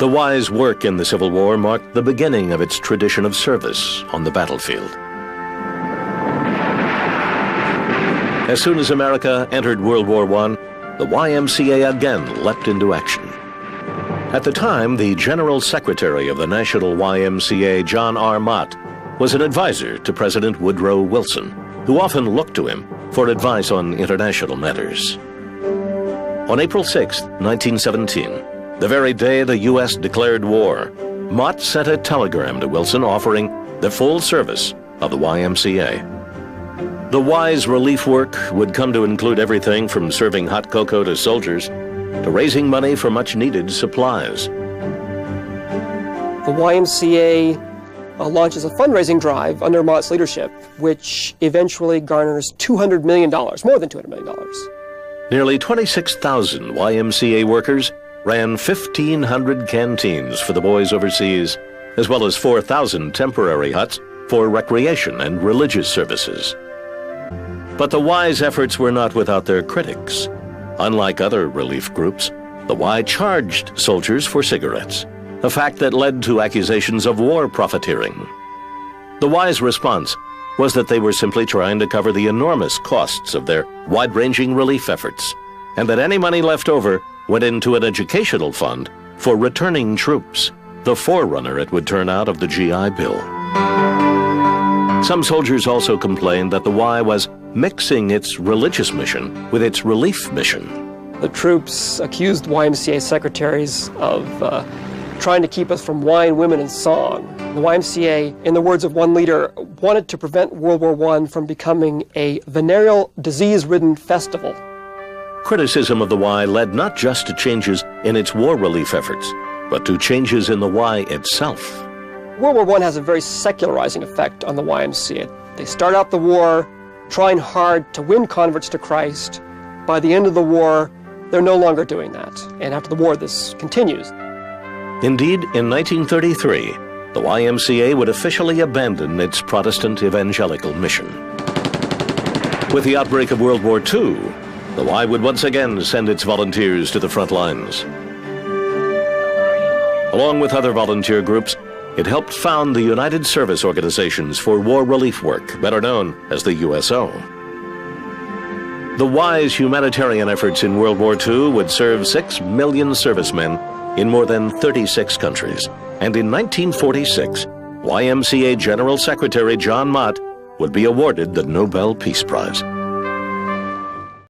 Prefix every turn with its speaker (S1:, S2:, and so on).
S1: The Y's work in the Civil War marked the beginning of its tradition of service on the battlefield. As soon as America entered World War I, the YMCA again leapt into action. At the time, the General Secretary of the National YMCA, John R. Mott, was an advisor to President Woodrow Wilson, who often looked to him for advice on international matters. On April 6, 1917, the very day the U.S. declared war, Mott sent a telegram to Wilson offering the full service of the YMCA. The Y's relief work would come to include everything from serving hot cocoa to soldiers to raising money for much-needed supplies.
S2: The YMCA launches a fundraising drive under Mott's leadership, which eventually garners $200 million, more than $200 million.
S1: Nearly 26,000 YMCA workers ran 1,500 canteens for the boys overseas, as well as 4,000 temporary huts for recreation and religious services. But the Y's efforts were not without their critics. Unlike other relief groups, the Y charged soldiers for cigarettes, a fact that led to accusations of war profiteering. The Y's response was that they were simply trying to cover the enormous costs of their wide-ranging relief efforts, and that any money left over went into an educational fund for returning troops, the forerunner, it would turn out, of the GI Bill. Some soldiers also complained that the Y was mixing its religious mission with its relief mission.
S2: The troops accused YMCA secretaries of trying to keep us from wine, women, and song. The YMCA, in the words of one leader, wanted to prevent World War I from becoming a venereal, disease-ridden festival.
S1: Criticism of the Y led not just to changes in its war relief efforts, but to changes in the Y itself.
S2: World War I has a very secularizing effect on the YMCA. They start out the war trying hard to win converts to Christ. By the end of the war, they're no longer doing that. And after the war, this continues.
S1: Indeed, in 1933, the YMCA would officially abandon its Protestant evangelical mission. With the outbreak of World War II, the Y would once again send its volunteers to the front lines. Along with other volunteer groups, it helped found the United Service Organizations for War Relief Work, better known as the USO. The Y's humanitarian efforts in World War II would serve 6 million servicemen in more than 36 countries. And in 1946, YMCA General Secretary John Mott would be awarded the Nobel Peace Prize.